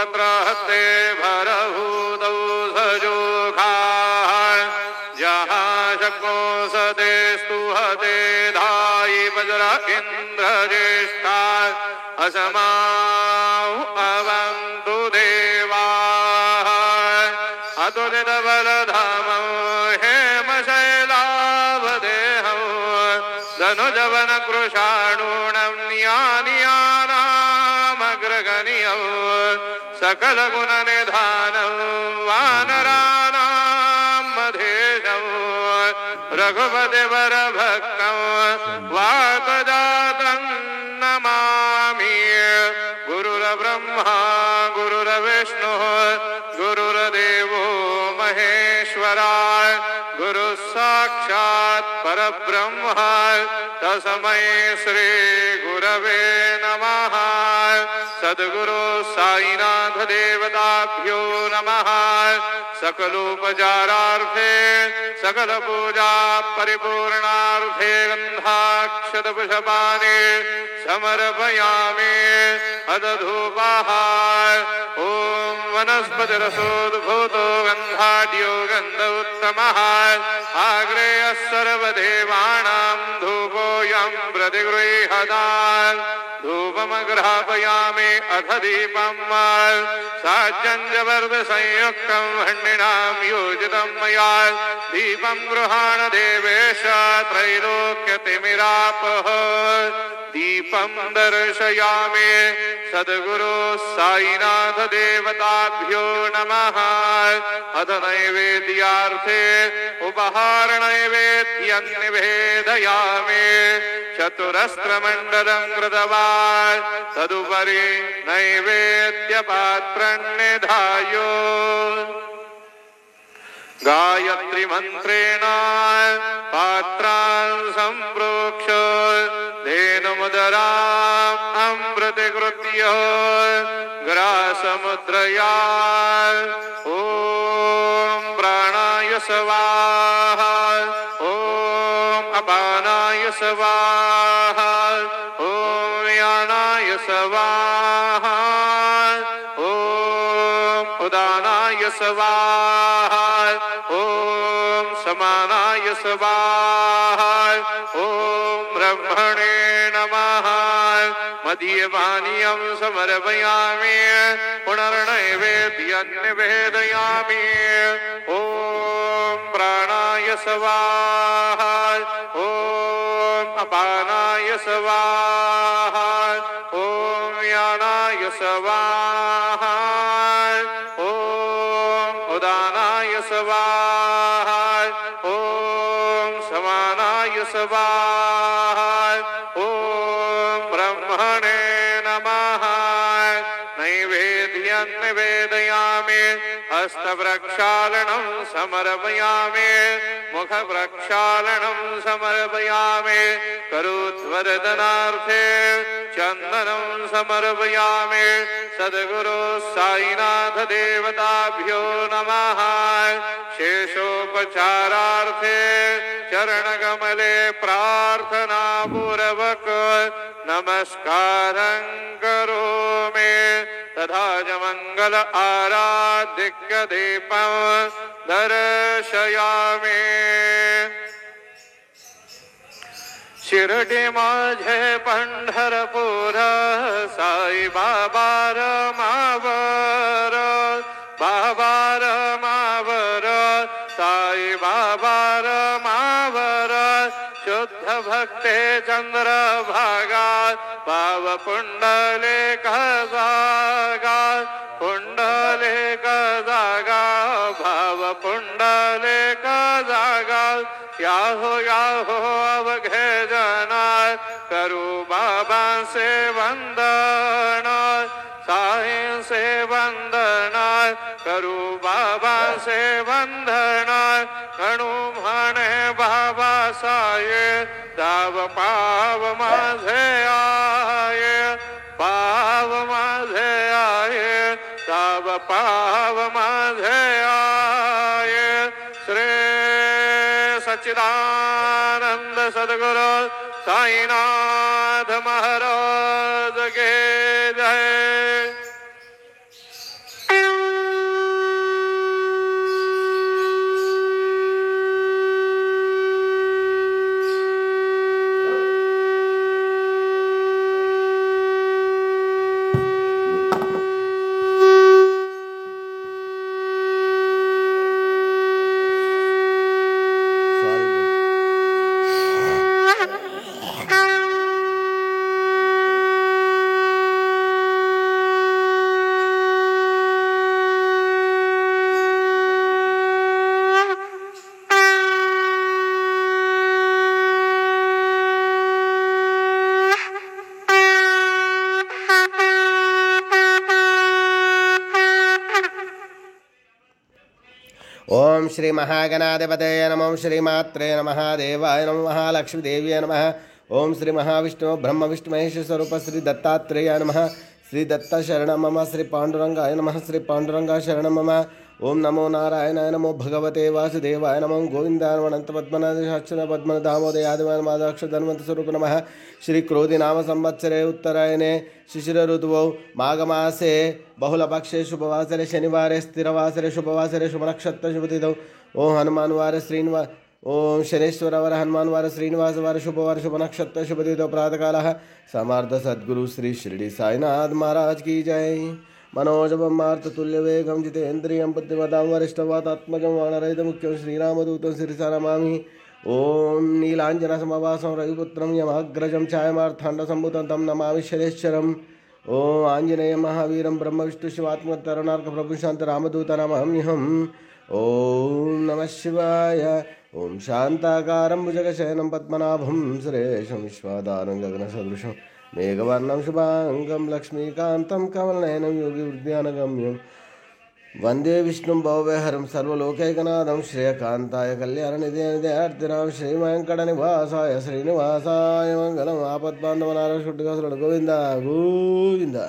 कत्र हस्ते भरभूतौ सजोखा जहाँ शक्नो सते स्तुहते धायि वज्र इन्द्रज्येष्ठा असमाउ अवन्तु देवाः अतुलितबलधामौ हेमशैलावदेहौ धनुजवनकृशाणूणं नियानियानामग्रगणियौ सकलगुणनिधानं वानराणां मधेशौ रघुपतिवरभक्तं वातजातं नमामि गुरुर्ब्रह्मा गुरुर्विष्णुः गुरुर्देवो महेश्वरा गुरुः साक्षात् परब्रह्म तस्मै श्री गुरवे नमः सद्गुरु साईनाथ देवताभ्यो नमः सकलोपचारार्थे सकल पूजा परिपूर्णार्थे गन्धाक्षतपुष्पाणि समर्पयामि अदधूपः ॐ वनस्पतिरसोद्भूतो गन्धाढ्यो गन्ध उत्तमः आग्रेयः सर्वदेवानां धूपोऽयं प्रतिगृह्यताम् धूपमग्रापयामि अथ दीपं साज्जन्यवर्धसंयुक्तं हण्डिनां योजितं मया दीपं गृहाण देवेश त्रैलोक्यतिमिरापः दीपं दर्शयामि सद्गुरु साईनाथ देवताभ्यो नमः अथ नैवेद्यार्थे उपहार नैवेद्यं निवेदयामि चतुरस्त्रमण्डलं कृतवान् तदुपरि नैवेद्यपात्रं निधायो गायत्री मंत्रेण पात्रान् सम्प्रोक्ष धेनुमुदराम् अमृतकृत्य ग्रासमुद्रया ॐ प्राणाय स्वाहा ॐ अपानाय स्वाहा ॐ यानाय स्वाहा ॐ उदानाय स्वाहा ॐ समानाय स्वाहा ॐ ब्रह्मणे नमः मदीयपानीयं समर्पयामि पुनर्नैवेद्यं निवेदयामि ॐ प्राणाय स्वाहा ॐ अपानाय स्वाहा ॐ यानाय स्वाहा ॐ उदानाय स्वाहा ॐ समानाय स्वाहा ॐ ब्रह्मणे नमः नैवेद्यं निवेदयामि हस्तप्रक्षालनं समर्पयामि मुखप्रक्षालनं समर्पयामि करोध्वरदनार्थे चन्दनं समर्पयामि सद्गुरु साईनाथ देवताभ्यो नमः शेषोपचारार्थे चरणकमले प्रार्थनापूर्वक नमस्कारं करोमि तथा च मंगल आराधिक्य दीपं दर्शयामि शिर्डी माझे पंढरपूर साई बाबा रमावर बाबा रमावर साई बाबा रमावर शुद्ध भक्ते चंद्रभागा पाव पुंडलिक जागा पुंडलिक जागा भाव पुंडलिक जागा याहो याहो अवघे जना करू बाबा से वंदना साई से वंदना करू बाबा से वंदना गणू म्हणे बाबा साये दाव पाव माझे आये पाव माझे आये दाव पाव माझे आये श्री सच्चिदानंद सद्गुरु साईनाथ महाराज के जय। ఓం శ్రీ మహాగణాధిపతయ నమః. శ్రీమాత్రే నమః. దేవాయ నమః. మహాలక్ష్మీదేవ్యై నమః. ఓం శ్రీ మహావిష్ణు బ్రహ్మ విష్ణు మహేశ్వర స్వరూప శ్రీ దత్తాత్రేయాయ నమః. శ్రీ దత్త శరణం మమ. శ్రీ పాండురంగాయ నమః. శ్రీ పాండురంగా శరణం మమ. ఓం నమో నారాయణాయ నమో భగవతే వాసుదేవాయ నమో గోవిందాయ నమో అనంత పద్మనాభాక్షర పద్మన దామోదయాదివాయ మాదాక్ష ధన్వంత స్వరూప నమః. శ్రీ క్రోధి నామ సంవత్సరే ఉత్తరాయణే శిశిర ఋతువౌ మాఘమాసే బహుళపక్షే శుభవాసరే శనివారే స్థిరవాసరే శుభవాసరే శుభనక్షత్ర శుభతిథౌ. ఓం హనుమాన్ వార శ్రీనివాస ఓం శనేశ్వర వర హనుమాన్ వార శ్రీనివాస వార శుభవార శుభనక్షత్ర శుభతిథౌ ప్రాతకాల. సమర్థ సద్గురు శ్రీ షిరిడి సాయినాథ్ महाराज की जय. मनोजवं मार्ततुल्यवेगं जितेन्द्रियं बुद्धिमतां वरिष्ठवातात्मकं वानरहितमुख्यं श्रीरामदूतं शिरसा नमामि. ओं नीलाञ्जनसमवासं रविपुत्रं यमाग्रजं छायामार्ताण्डसम्भूतं तं नमामि शनेश्वरम्. ओं आञ्जनेयं महावीरं ब्रह्मविष्णुशिवात्मतरुणार्कप्रभुं शान्तरामदूतनमाम्यहम्. ओं नमः शिवाय. ओं शान्ताकारं भुजगशयनं पद्मनाभं सुरेशं विश्वाधारं गगनसदृशं मेघवर्णं शुभांगं लक्ष्मीकान्तं कमलनयनं योगिवृद्ध्यानगम्यं वन्दे विष्णुं भवभयहरं सर्वलोकैकनाथं श्रेयकान्ताय कल्याणनिधेर्दिनां श्रीवेङ्कटनिवासाय श्रीनिवासाय मङ्गलम्. आपद्बान्धवनारायण गोविन्द गोविन्द.